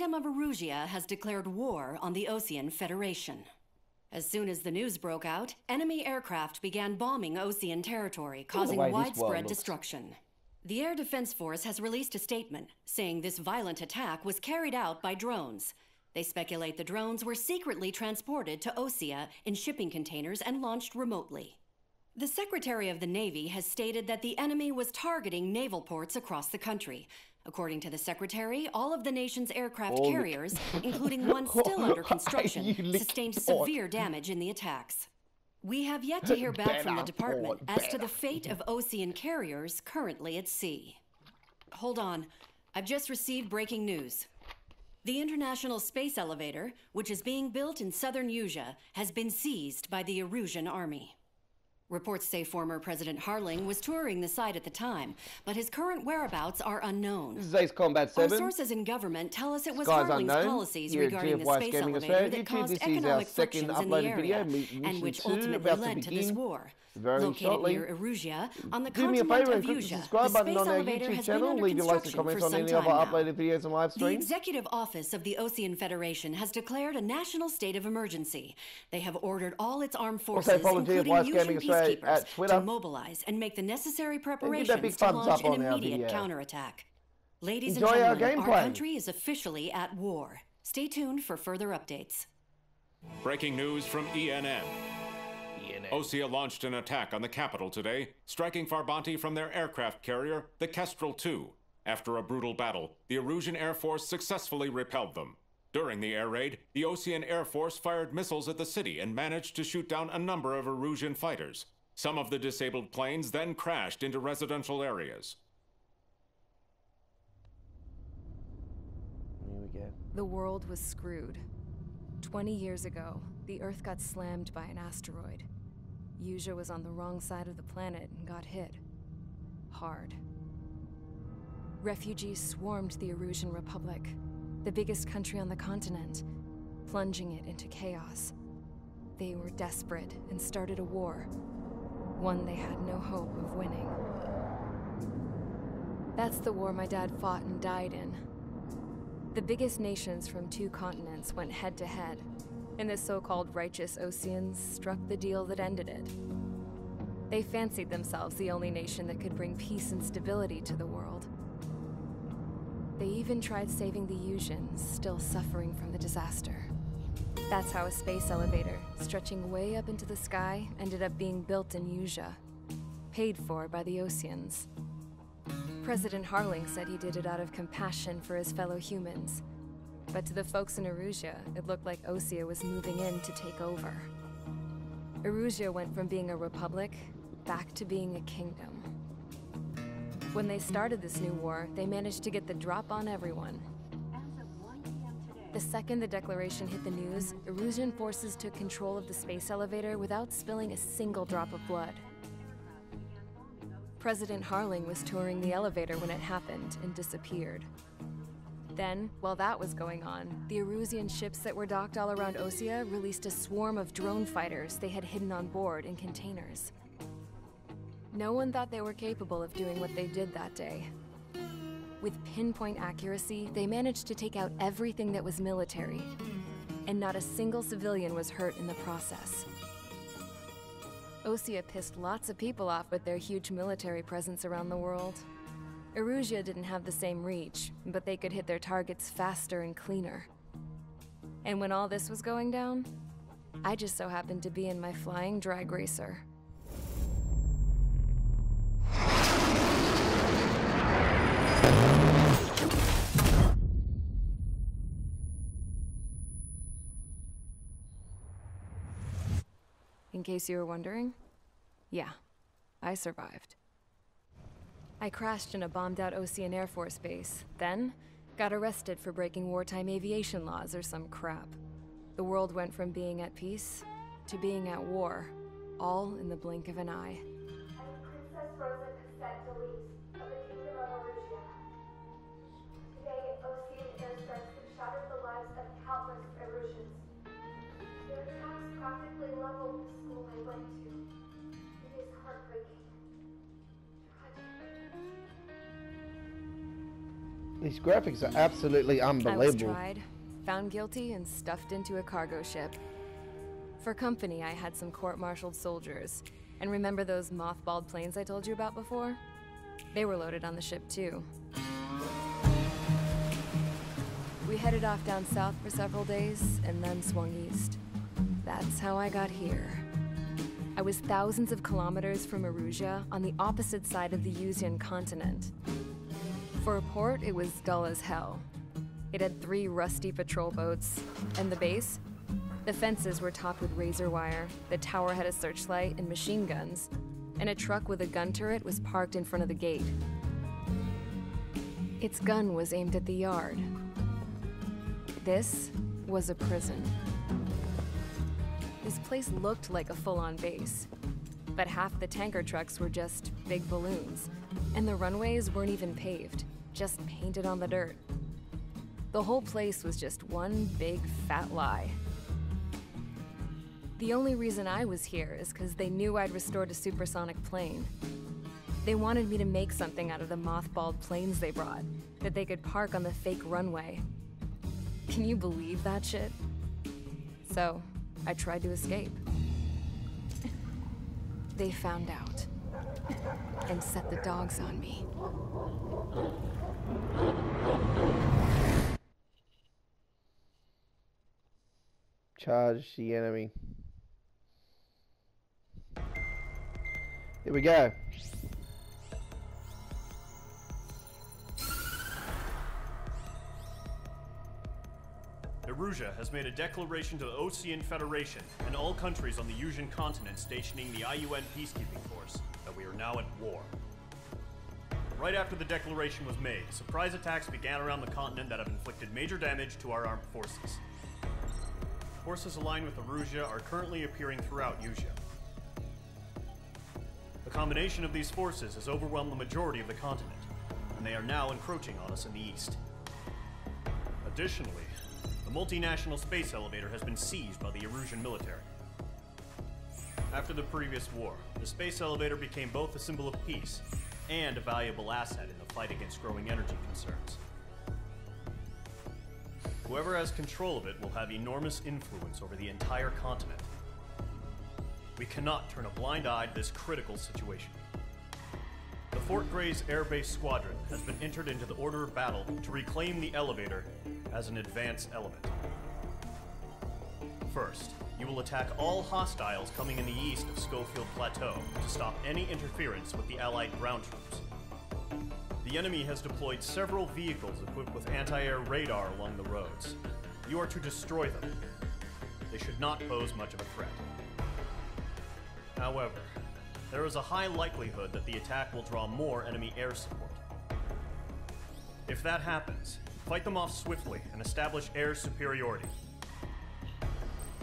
Kingdom of Erusia has declared war on the Osean Federation. As soon as the news broke out, enemy aircraft began bombing Osean territory, causing widespread destruction. The Air Defense Force has released a statement saying this violent attack was carried out by drones. They speculate the drones were secretly transported to Osea in shipping containers and launched remotely. The Secretary of the Navy has stated that the enemy was targeting naval ports across the country. According to the Secretary, all of the nation's aircraft carriers, including one still under construction, sustained severe damage in the attacks. We have yet to hear back from the department as to the fate of Osean carriers currently at sea. Hold on, I've just received breaking news. The International Space Elevator, which is being built in southern Erusia, has been seized by the Erusian army. Reports say former President Harling was touring the site at the time, but his current whereabouts are unknown. This is Ace Combat 7. Our sources in government tell us it was Harling's policies regarding the space Gaming elevator Australia. that YouTube, caused this is our economic second frictions in the uploaded area, video, and which 2, ultimately about to led to this begin war. very Located shortly. near Erusia, on the Do me a continent favour of and click the Erusia, subscribe the button space on our elevator YouTube has been channel. under Leave your likes and construction comments for on some any time other now. uploaded videos and live The streams. Executive Office of the Osean Federation has declared a national state of emergency. They have ordered all its armed forces, follow including GFYS Usian Gaming Australia peacekeepers, at Twitter. to mobilize and make the necessary big preparations to thumbs launch up an on our immediate video. counterattack. Ladies Enjoy and our gentlemen, our gameplay. country is officially at war. Stay tuned for further updates. Breaking news from ENN. Osea launched an attack on the capital today, striking Farbanti from their aircraft carrier, the Kestrel II. After a brutal battle, the Erusian Air Force successfully repelled them. During the air raid, the Osean Air Force fired missiles at the city and managed to shoot down a number of Erusian fighters. Some of the disabled planes then crashed into residential areas. Here we go. The world was screwed. 20 years ago, the Earth got slammed by an asteroid. Erusia was on the wrong side of the planet and got hit. Hard. Refugees swarmed the Erusian Republic, the biggest country on the continent, plunging it into chaos. They were desperate and started a war, one they had no hope of winning. That's the war my dad fought and died in. The biggest nations from 2 continents went head-to-head, and the so-called righteous Oseans struck the deal that ended it. They fancied themselves the only nation that could bring peace and stability to the world. They even tried saving the Erusians, still suffering from the disaster. That's how a space elevator, stretching way up into the sky, ended up being built in Erusia, paid for by the Oseans. President Harling said he did it out of compassion for his fellow humans. But to the folks in Erusia, it looked like Osea was moving in to take over. Erusia went from being a republic back to being a kingdom. When they started this new war, they managed to get the drop on everyone. The second the declaration hit the news, Erusian forces took control of the space elevator without spilling a single drop of blood. President Harling was touring the elevator when it happened and disappeared. Then, while that was going on, the Erusian ships that were docked all around Osea released a swarm of drone fighters they had hidden on board in containers. No one thought they were capable of doing what they did that day. With pinpoint accuracy, they managed to take out everything that was military, and not a single civilian was hurt in the process. Osea pissed lots of people off with their huge military presence around the world. Erusia didn't have the same reach, but they could hit their targets faster and cleaner. And when all this was going down, I just so happened to be in my flying drag racer. In case you were wondering, yeah, I survived. I crashed in a bombed-out Osean Air Force base, then got arrested for breaking wartime aviation laws or some crap. The world went from being at peace to being at war, all in the blink of an eye. I am Princess Rosa Cassette Delise of the Kingdom of Erusia. Today, Osean airstrikes have shattered the lives of countless Erusians. Their attacks practically leveled the school I went to. It is heartbreaking. Tragic. These graphics are absolutely unbelievable. I was tried, found guilty, and stuffed into a cargo ship. For company, I had some court-martialed soldiers. And remember those mothballed planes I told you about before? They were loaded on the ship too. We headed off down south for several days, and then swung east. That's how I got here. I was thousands of kilometers from Erusia, on the opposite side of the Yuzian continent. For a port, it was dull as hell. It had 3 rusty patrol boats, and the base? The fences were topped with razor wire, the tower had a searchlight and machine guns, and a truck with a gun turret was parked in front of the gate. Its gun was aimed at the yard. This was a prison. This place looked like a full-on base, but half the tanker trucks were just big balloons, and the runways weren't even paved, just painted on the dirt. The whole place was just one big fat lie. The only reason I was here is because they knew I'd restored a supersonic plane. They wanted me to make something out of the mothballed planes they brought, that they could park on the fake runway. Can you believe that shit? So, I tried to escape. They found out, and set the dogs on me. Charge the enemy. Here we go. Erusia has made a declaration to the Ocean Federation and all countries on the Yuzian continent stationing the IUN peacekeeping force that we are now at war. Right after the declaration was made, surprise attacks began around the continent that have inflicted major damage to our armed forces. Forces aligned with Erusia are currently appearing throughout Yusia. The combination of these forces has overwhelmed the majority of the continent, and they are now encroaching on us in the east. Additionally, the multinational space elevator has been seized by the Erusian military. After the previous war, the space elevator became both a symbol of peace and a valuable asset in the fight against growing energy concerns. Whoever has control of it will have enormous influence over the entire continent. We cannot turn a blind eye to this critical situation. The Fort Gray's Air Base Squadron has been entered into the order of battle to reclaim the elevator as an advance element. First, you will attack all hostiles coming in the east of Schofield Plateau to stop any interference with the Allied ground troops. The enemy has deployed several vehicles equipped with anti-air radar along the roads. You are to destroy them. They should not pose much of a threat. However, there is a high likelihood that the attack will draw more enemy air support. If that happens, fight them off swiftly and establish air superiority.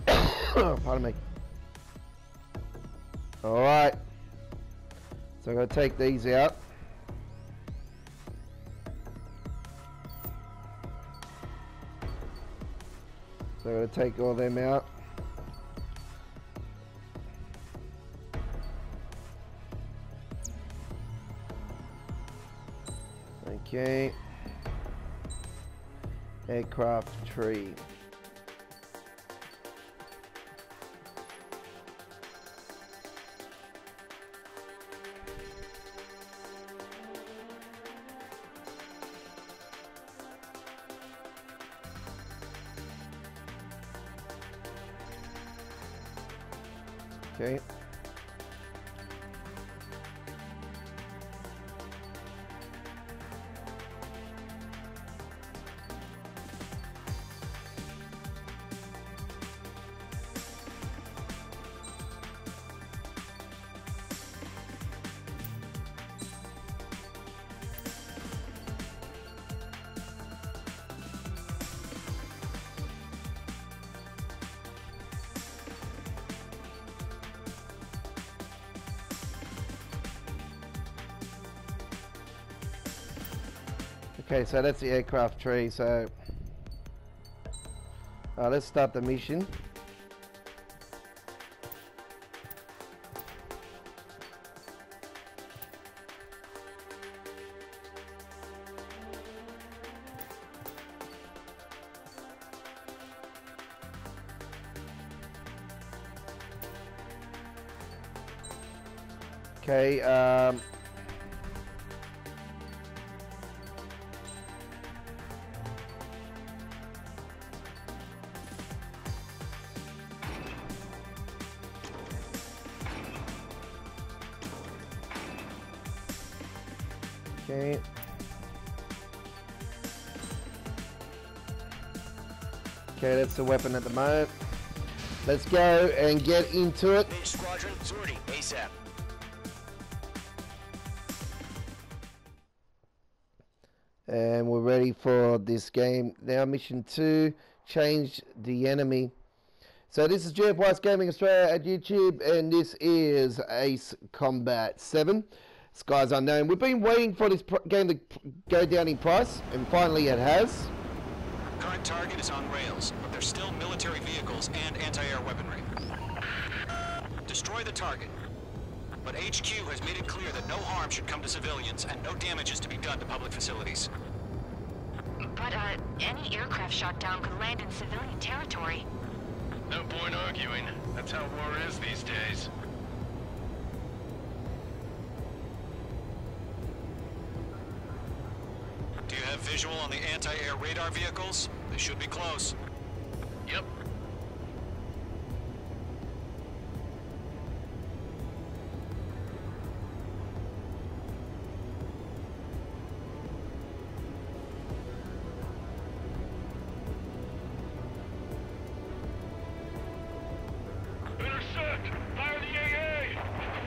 Pardon me. Alright. So I'm going to take these out. So I'm going to take all them out. Okay. Aircraft tree. Okay. Okay, so that's the aircraft tree, so let's start the mission. Okay, okay. Okay, that's the weapon at the moment. Let's go and get into it. Mage Squadron, sortie, ASAP. And we're ready for this game. Now, mission 2, change the enemy. So this is GFYS Gaming Australia at YouTube, and this is Ace Combat 7. Skies Unknown. We've been waiting for this game to go down in price, and finally it has. Current target is on rails, but there's still military vehicles and anti-air weaponry. Destroy the target. But HQ has made it clear that no harm should come to civilians and no damage is to be done to public facilities. But, any aircraft shot down could land in civilian territory. No point arguing. That's how war is these days. Do you have visual on the anti-air radar vehicles? They should be close. Yep. Intercept! Fire the AA!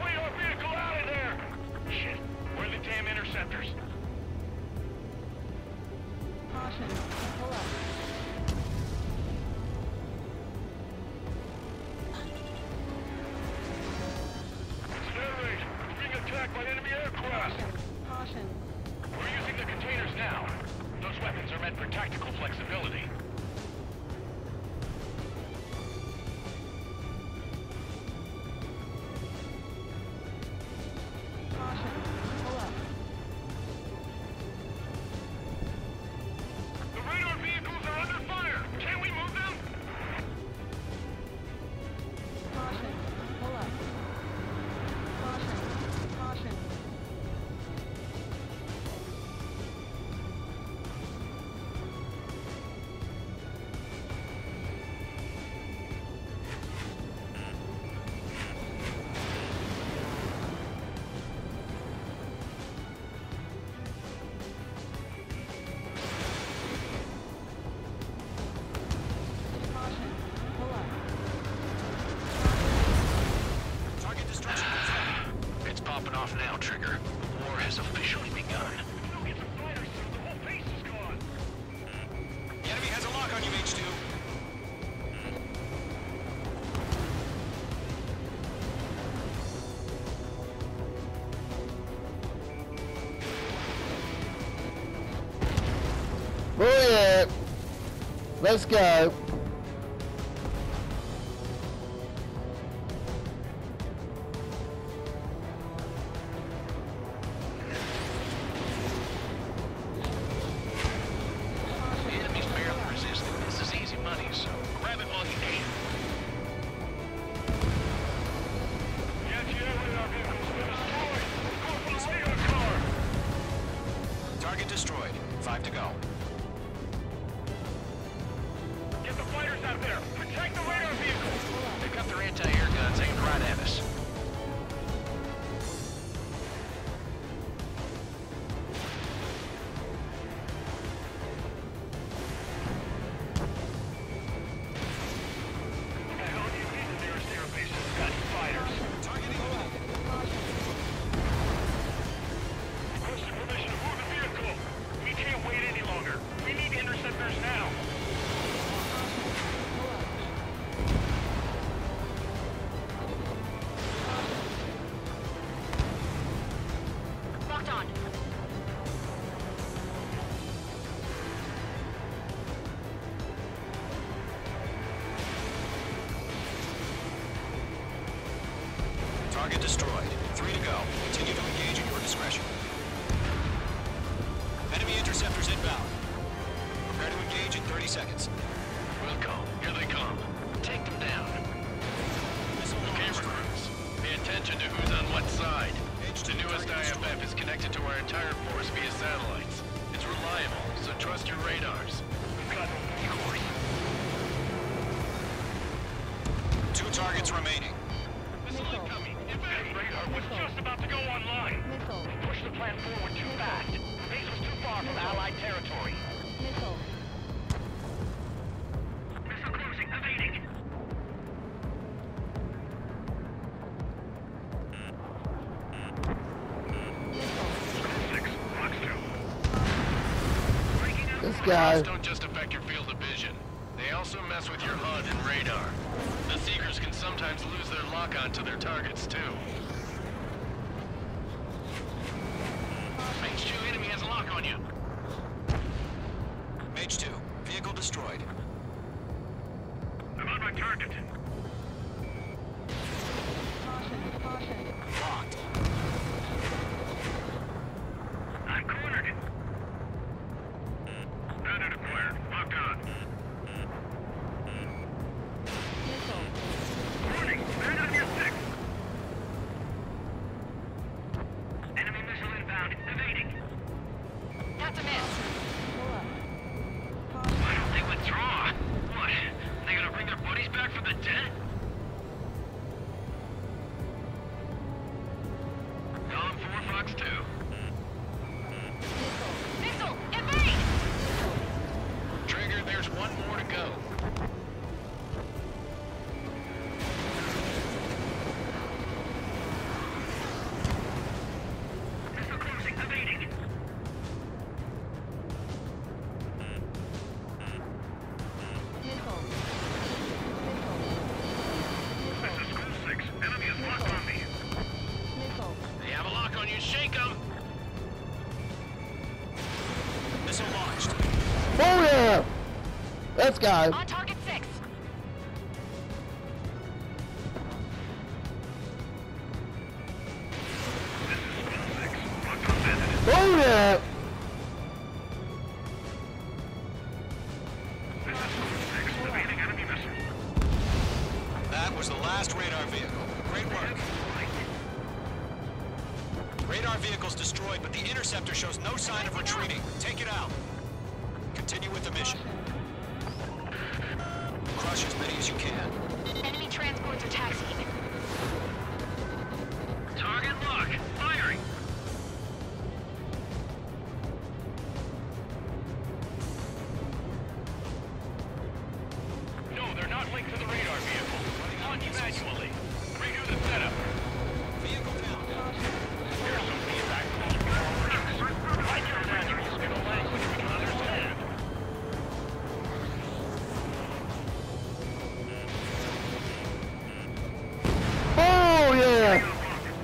Wait our vehicle out of there! Shit, where are the damn interceptors? Caution, pull up. It's an air raid! We're being attacked by enemy aircraft! Caution. We're using the containers now. Those weapons are meant for tactical flexibility. Caution, pull up. The radar vehicles are under fire! Can we move them? Caution, pull up. Caution, caution. Caution, pull up. Target destruction confirmed. It's popping off now, Trigger. The war has officially begun. No, get the fighters soon. The whole base is gone. The enemy has a lock on you, H2. Oh yeah. Let's go. The enemy's barely resisting. This is easy money, so grab it while you can. The anti-air radar vehicles have been destroyed! Go for the radar car! Target destroyed. 5 to go. Get the fighters out there! Protect the radar vehicles! They got their anti-air guns aimed right at us. What the hell do you need the nearest air base that's got fighters? Targeting all. Requested permission to move the vehicle! We can't wait any longer! We need interceptors now! Locked on. Target destroyed. 3 to go. Continue to engage at your discretion. Enemy interceptors inbound. Prepare to engage in 30 seconds. We'll come. Here they come. Take them down. Missile Okay, launched. recruits. Pay attention to who's on what side. Mage, the newest IFF is connected to our entire force via satellites. It's reliable, so trust your radars. Got no course. 2 targets remaining. Missile incoming. That radar was just about to go online. Missile. We pushed the plan forward too fast. Base was too far from Allied territory. Missile. Missile closing. Evading. This guy. Drones don't just affect your field of vision. They also mess with your HUD and radar. The Seekers can sometimes lose their lock-on to their targets, too. Mage 2, enemy has a lock on you. Mage 2, vehicle destroyed. I'm on my target. Caution. Caution. Locked. I'm cornered. Bandit acquired. Locked on. Missile. Warning! Bandit on your 6. Enemy missile inbound. Evading. That's a miss. Pull up. Why don't they withdraw? What? They gonna bring their buddies back from the dead? Column 4, Fox 2. Missile! Evade! Trigger, there's one more to go. Missile closing. Evading. Missile. This is School 6. Enemy is locked on me. Missile. They have a lock on you. Shake them. Missile launched. Oh yeah! Let's go. On target 6. This is School 6. Locked on Bandit. Oh yeah! This is School 6. Evading enemy missile. That was the last radar vehicle. Great work. Radar vehicle's destroyed, but the interceptor shows no sign of retreating. Take it out. Continue with the mission. Crush as many as you can. Enemy transports are taxiing. Target lock. Firing. No, they're not linked to the radar vehicle. Launch manually. Redo the setup. Vehicle down. Here's some feedback from those people. Write your manuals in a language we can understand. Oh yeah!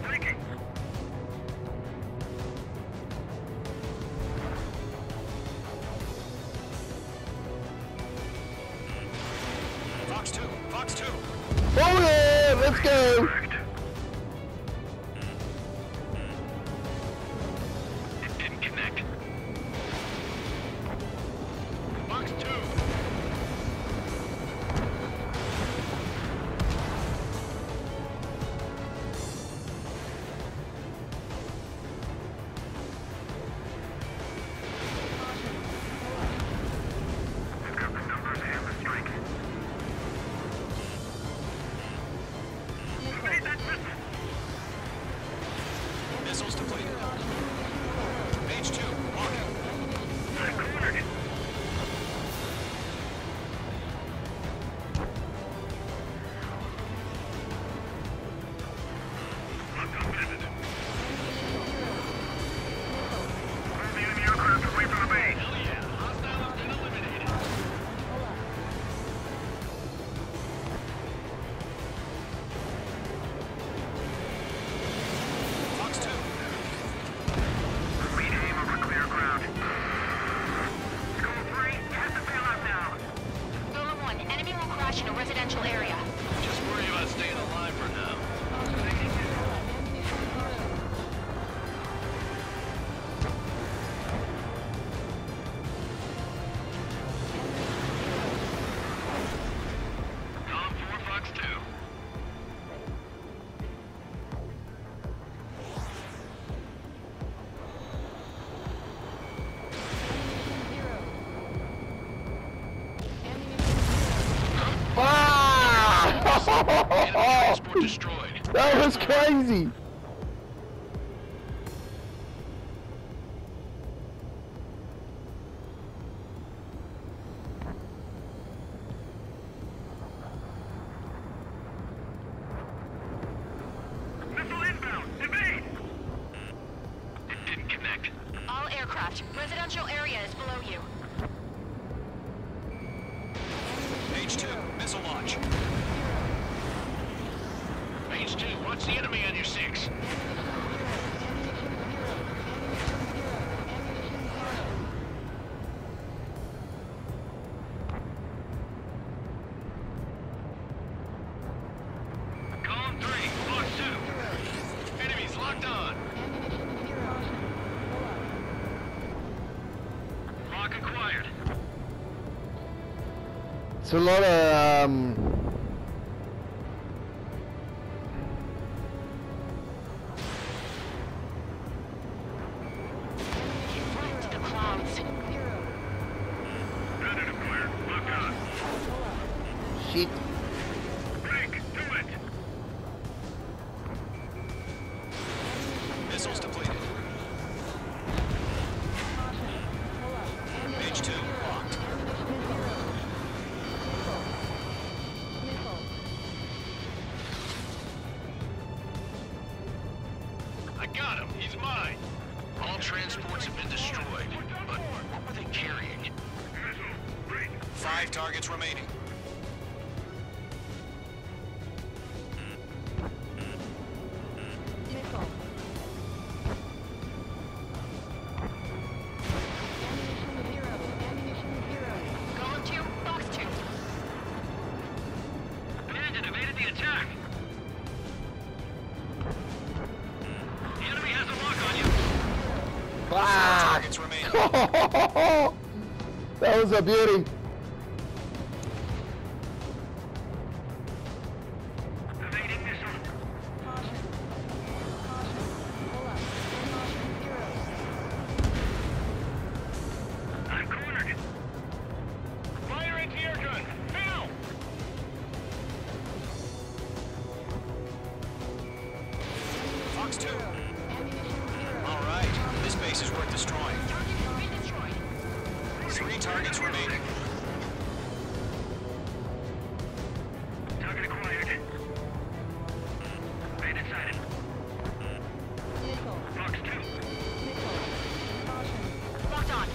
Thinking. Fox 2. Fox 2. Oh yeah! Let's go! Correct. It didn't connect. Fox 2. I've got the numbers and the strike. Evade that missile. Missiles depleted. Mage 2. Walking. I'm cornered. Locked on Bandit. Clear the enemy aircraft away from the base. Hell yeah. Hostile has been eliminated. Fox 2. Read aim over clear ground. School 3, you have to bail out now. Solo 1, enemy will crash in a residential area. Just worry about staying alive for now. Column 4, Fox 2. transport destroyed. That was crazy. Missile inbound. Evade. It didn't connect. All aircraft. Residential area is below you. H2, missile launch. H2, watch the enemy on your 6. Column 3, Fox 2. Enemies locked on. Lock acquired. It's a lot of Fly to the clouds. Predator acquired. Lock on. shit. Break. Do it. Missiles depleted. H2 locked. I got him. He's mine. All transports have been destroyed. But what were they carrying? Missile. Break. 5 targets remaining. Missile. Ammunition zero. Ammunition zero. Column 2, Fox 2. Bandit evaded the attack. The enemy has a lock on you. Ah! Targets remaining. That was a beauty. Evading missile. Caution. Caution. Pull up. Ammunition zero. I'm cornered. Fire anti-air gun. Now. Fox 2. Ammunition zero. All right. This base is worth destroying. Target has been destroyed. 3 targets remaining. Target acquired. Bandit sighted. Missile. Fox 2. Missile. Caution. Locked on.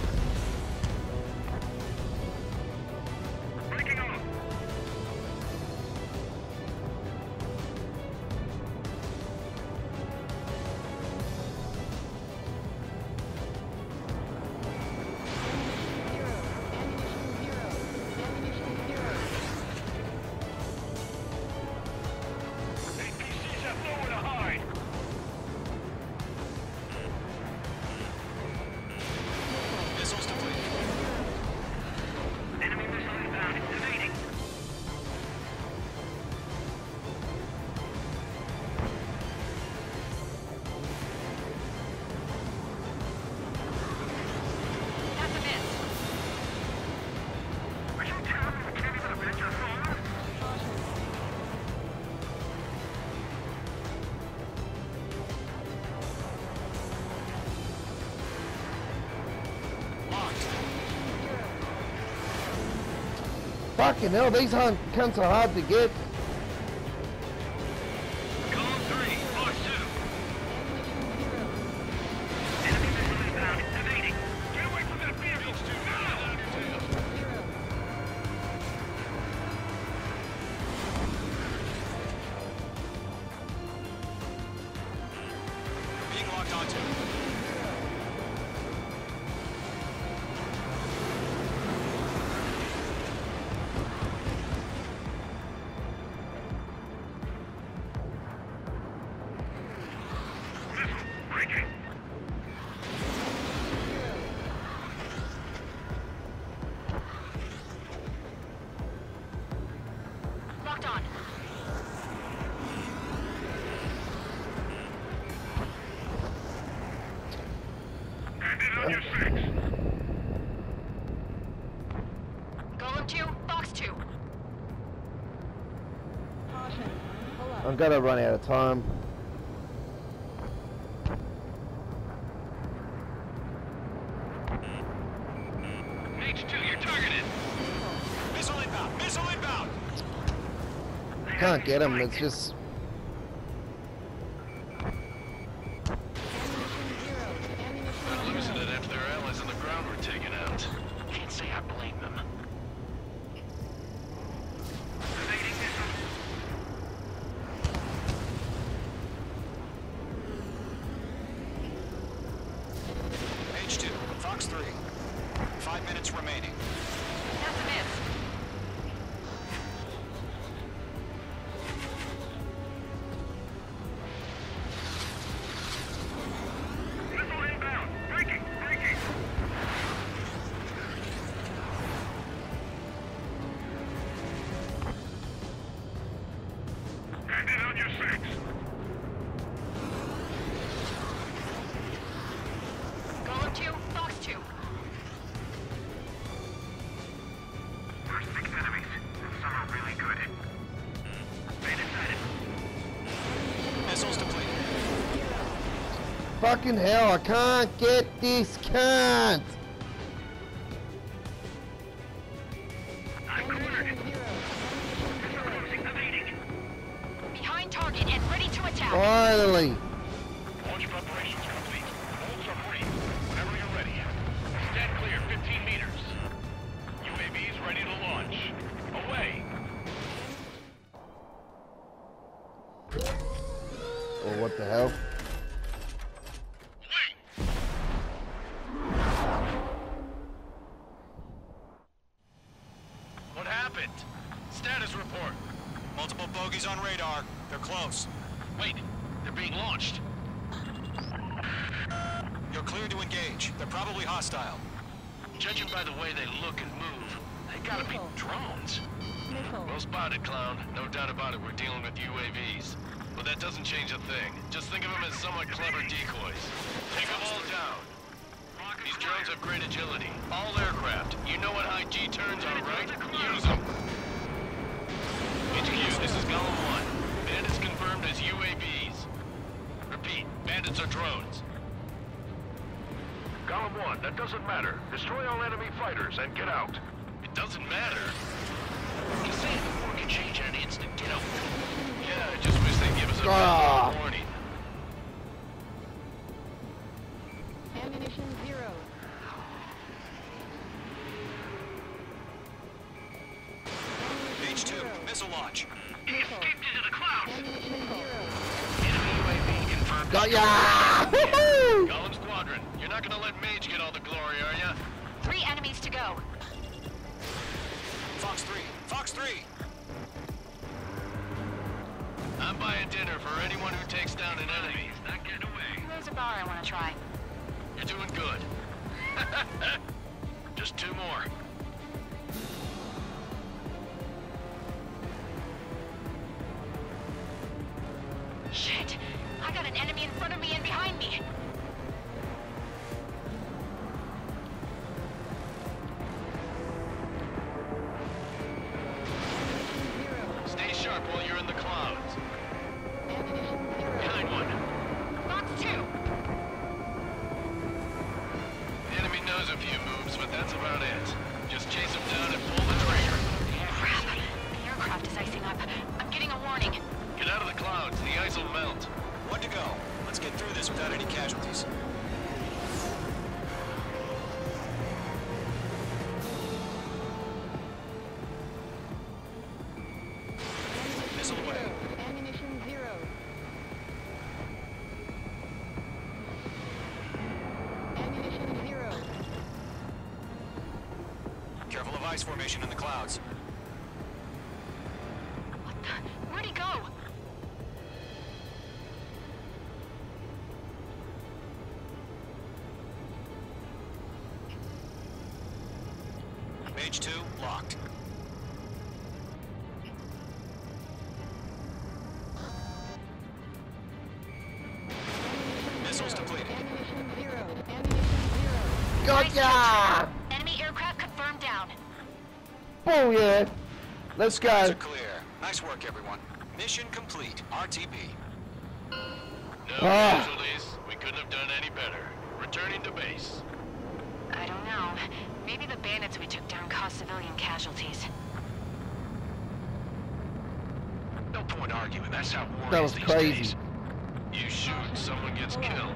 Breaking off. Zero. Ammunition zero. Ammunition zero. APCs have nowhere to hide. Missiles depleted. Enemy missile inbound. Evading. That's a miss. Are you telling me we can't even avenge our father? Locked. Fucking hell, these cunts are hard to get. Column 3, Fox 2. Enemy missile inbound. Evading. Get away from that vehicle. Now. Being locked onto. Missile. Breaking. Locked on. Bandit on your 6. Column 2, Fox 2. Caution. I'm gonna run out of time. H2, you're targeted. Missile inbound! Missile inbound! Can't get him. It's just. They're losing it after their allies on the ground were taken out. Can't say I blame them. H2, Fox 3. 5 minutes remaining. That's a miss. Missile inbound. Breaking. Breaking. Bandit on your 6. Golem 2, Fox 2. There's 6 enemies. Some are really good. Bandit sighted. Missiles depleted. Fucking hell, I can't get this cunt! I'm cornered. Missile closing. Evading. Behind target and ready to attack. Finally! Launch preparations complete. Bolts are free. Whenever you're ready. Stand clear, 15 meters. UAVs ready to launch. Away. Oh, what the hell? What happened? Status report. Multiple bogies on radar. They're close. Wait, they're being launched. You're clear to engage. They're probably hostile. Judging by the way they look and move, they gotta be drones. Well spotted, clown. No doubt about it, we're dealing with UAVs. But that doesn't change a thing. Just think of them as somewhat clever decoys. Take them all down. These drones have great agility. All aircraft. You know what high G turns are, right? Use them. HQ, this is Golem 1. Bandits confirmed as UAVs. Repeat, bandits are drones. Golem 1, that doesn't matter. Destroy all enemy fighters and get out. It doesn't matter. Just saying the war can change in an instant. Get out. Yeah, I just wish they'd give us a warning. Ammunition 0. H2, missile launch. Escaped into the clouds. Ammunition 0. Enemy UAV confirmed. Got ya! Woohoo! Golem Squadron, you're not gonna let Mage get all the glory, are ya? 3 enemies to go. Fox 3. Fox 3. I'm buying dinner for anyone who takes down an enemy. Not getting away. There's a bar I want to try. You're doing good. Just 2 more. Shit! I got an enemy in front of me and behind me. Stay sharp while you're in the clouds. Ammunition 0. Behind one. Fox 2. The enemy knows a few moves, but that's about it. Just chase him down and pull the trigger. Crap. The aircraft is icing up. I'm getting a warning. Get out of the clouds. The ice will melt. 1 to go. Let's get through this without any casualties. Missile away. Ammunition 0. Ammunition 0. Careful of ice formation in the clouds. What the? Where'd he go? Mage 2, locked. Missiles depleted. Ammunition 0. Ammunition 0. Got ya! Enemy aircraft confirmed down. Oh yeah! Let's Skies go. are clear. Nice work, everyone. Mission complete. RTB. No casualties. We couldn't have done any better. Returning to base. I don't know. Maybe the bandits we took down caused civilian casualties. No point arguing. That's how war That is was these crazy. days. You shoot, someone gets killed.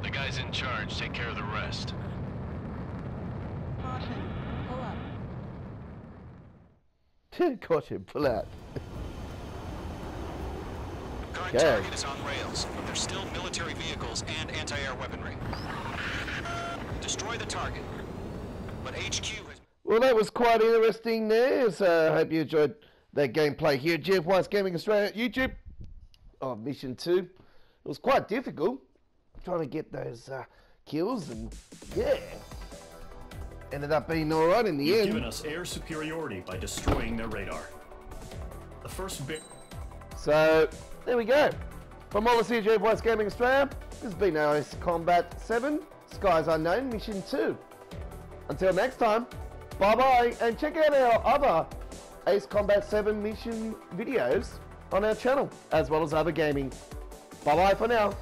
The guys in charge take care of the rest. Caution. Pull up. Caution, pull out. Current Okay. target is on rails, but there's still military vehicles and anti-air weaponry. Destroy the target. But HQ has... Well, that was quite interesting there, so I hope you enjoyed that gameplay here at GFYS Gaming Australia YouTube. Oh, Mission 2. It was quite difficult trying to get those kills, and yeah, ended up being alright in the You've end. given us air superiority by destroying their radar. The first bit. So, there we go. From all of us here at GFYS Gaming Australia, this has been Ace Combat 7, Skies Unknown, Mission 2. Until next time, bye-bye, and check out our other Ace Combat 7 mission videos on our channel, as well as other gaming. Bye-bye for now.